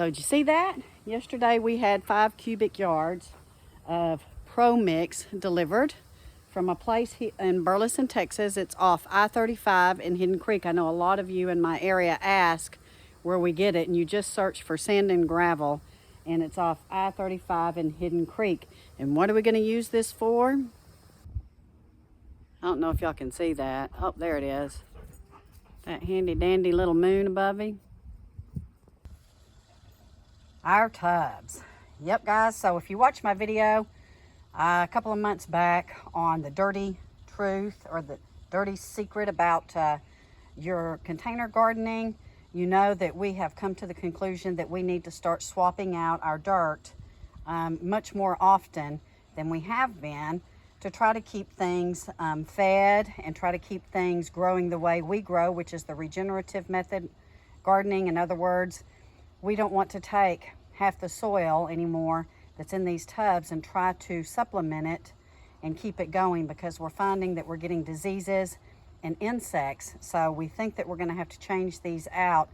So did you see that? Yesterday we had 5 cubic yards of Pro Mix delivered from a place in Burleson, Texas. It's off I-35 in Hidden Creek. I know a lot of you in my area ask where we get it, and you just search for sand and gravel, and it's off I-35 in Hidden Creek. And what are we going to use this for? I don't know if y'all can see that. Oh, there it is. That handy dandy little moon above me. Our tubs. Yep, guys, so if you watch my video a couple of months back on the dirty truth or the dirty secret about your container gardening, you know that we have come to the conclusion that we need to start swapping out our dirt much more often than we have been to try to keep things fed and try to keep things growing the way we grow, which is the regenerative method gardening. In other words, we don't want to take half the soil anymore that's in these tubs and try to supplement it and keep it going, because we're finding that we're getting diseases and insects. So we think that we're going to have to change these out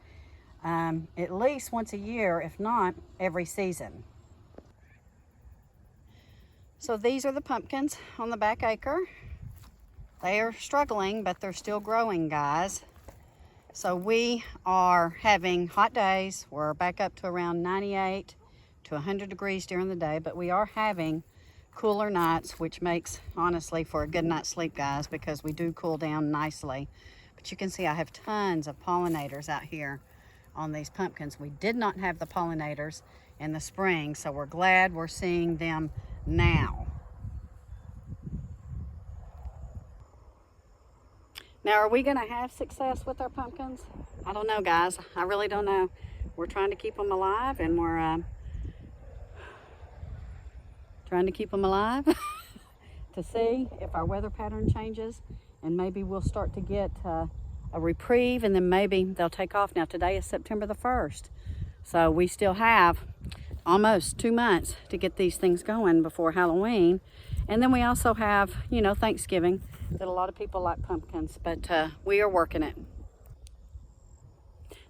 at least once a year, if not every season. So these are the pumpkins on the back acre. They are struggling, but they're still growing, guys. So we are having hot days. We're back up to around 98 to 100 degrees during the day, but we are having cooler nights, which makes, honestly, for a good night's sleep, guys, because we do cool down nicely. But you can see I have tons of pollinators out here on these pumpkins. We did not have the pollinators in the spring, so we're glad we're seeing them now. Now, are we going to have success with our pumpkins? I don't know, guys. I really don't know. We're trying to keep them alive, and we're trying to keep them alive to see if our weather pattern changes, and maybe we'll start to get a reprieve, and then maybe they'll take off. Now, today is September the 1st, so we still have almost 2 months to get these things going before Halloween. And then we also have, you know, Thanksgiving, that a lot of people like pumpkins, but we are working it.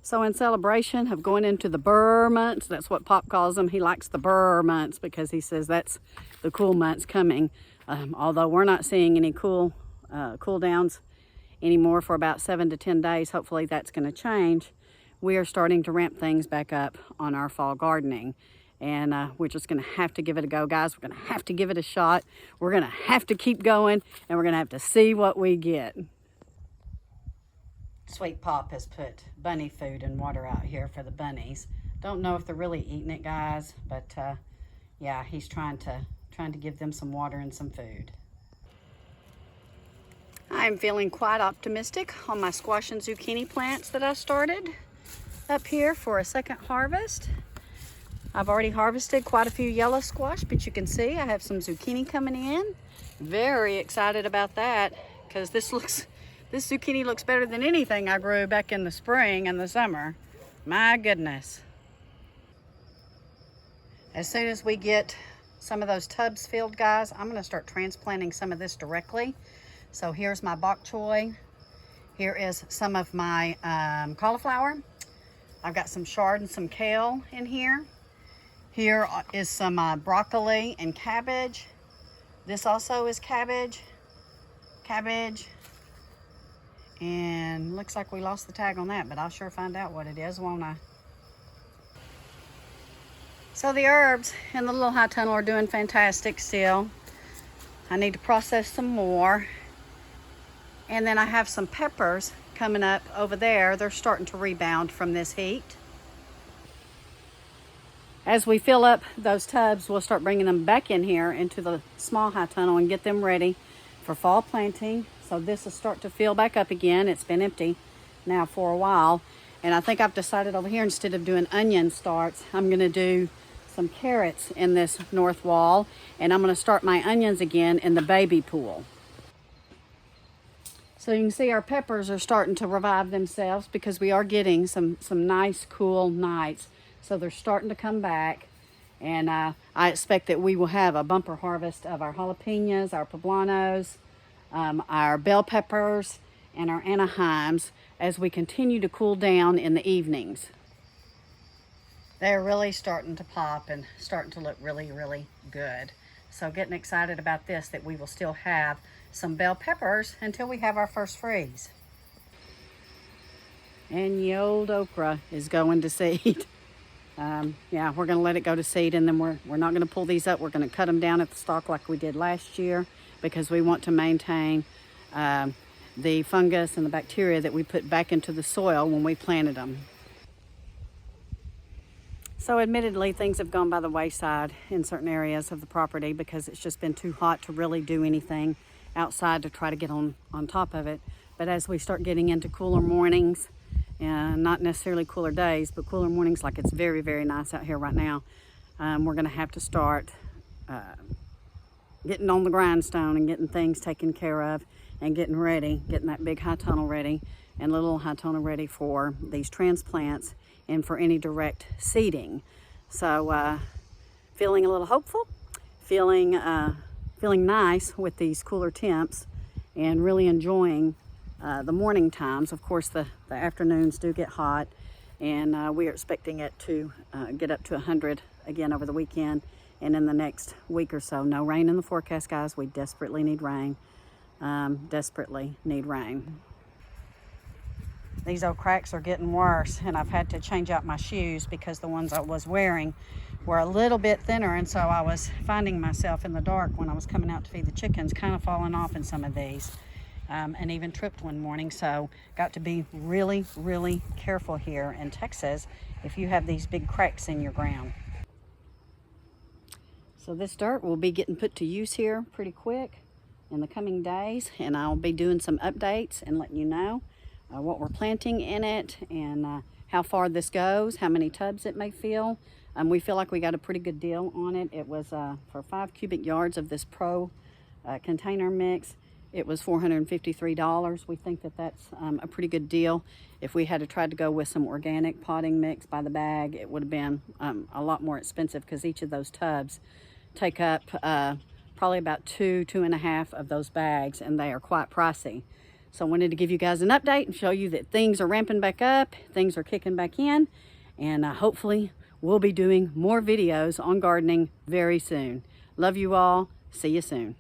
So in celebration of going into the burr months, that's what Pop calls them. He likes the burr months because he says that's the cool months coming. Although we're not seeing any cool downs anymore for about 7 to 10 days. Hopefully that's going to change. We are starting to ramp things back up on our fall gardening. And we're just going to have to give it a go, guys. We're going to have to give it a shot. We're going to have to keep going, and we're going to have to see what we get. Sweet Pop has put bunny food and water out here for the bunnies. Don't know if they're really eating it, guys, but yeah, he's trying to give them some water and some food. I'm feeling quite optimistic on my squash and zucchini plants that I started up here for a second harvest. I've already harvested quite a few yellow squash, but you can see I have some zucchini coming in. Very excited about that, because this zucchini looks better than anything I grew back in the spring and the summer. My goodness. As soon as we get some of those tubs filled, guys, I'm going to start transplanting some of this directly. So here's my bok choy. Here is some of my cauliflower. I've got some chard and some kale in here. Here is some broccoli and cabbage. This also is cabbage. And looks like we lost the tag on that, but I'll sure find out what it is, won't I? So the herbs in the little high tunnel are doing fantastic still. I need to process some more. And then I have some peppers coming up over there. They're starting to rebound from this heat. As we fill up those tubs, we'll start bringing them back in here into the small high tunnel and get them ready for fall planting. So this will start to fill back up again. It's been empty now for a while. And I think I've decided over here, instead of doing onion starts, I'm going to do some carrots in this north wall. And I'm going to start my onions again in the baby pool. So you can see our peppers are starting to revive themselves because we are getting some nice cool nights. So they're starting to come back, and I expect that we will have a bumper harvest of our jalapenos, our poblanos, our bell peppers, and our Anaheims as we continue to cool down in the evenings. They're really starting to pop and starting to look really, really good. So getting excited about this, that we will still have some bell peppers until we have our first freeze. And the old okra is going to seed. Yeah, we're gonna let it go to seed, and then we're not gonna pull these up. We're gonna cut them down at the stalk like we did last year, because we want to maintain the fungus and the bacteria that we put back into the soil when we planted them. So admittedly, things have gone by the wayside in certain areas of the property because it's just been too hot to really do anything outside to try to get on top of it. But as we start getting into cooler mornings, and not necessarily cooler days, but cooler mornings, like it's very, very nice out here right now, we're gonna have to start getting on the grindstone and getting things taken care of and getting ready, getting that big high tunnel ready and little high tunnel ready for these transplants and for any direct seeding. So feeling a little hopeful, feeling nice with these cooler temps, and really enjoying the morning times. Of course, the afternoons do get hot, and we are expecting it to get up to 100 again over the weekend and in the next week or so. No rain in the forecast, guys. We desperately need rain. Desperately need rain. These old cracks are getting worse, and I've had to change out my shoes because the ones I was wearing were a little bit thinner, and so I was finding myself in the dark when I was coming out to feed the chickens, kind of falling off in some of these, and even tripped one morning. So got to be really, really careful here in Texas if you have these big cracks in your ground. So this dirt will be getting put to use here pretty quick in the coming days, and I'll be doing some updates and letting you know what we're planting in it, and how far this goes, how many tubs it may fill. We feel like we got a pretty good deal on it. It was for 5 cubic yards of this Pro container mix. It was $453. We think that that's a pretty good deal. If we had to try to go with some organic potting mix by the bag, it would have been a lot more expensive, because each of those tubs take up probably about 2.5 of those bags, and they are quite pricey. So I wanted to give you guys an update and show you that things are ramping back up, things are kicking back in, and hopefully we'll be doing more videos on gardening very soon. Love you all. See you soon.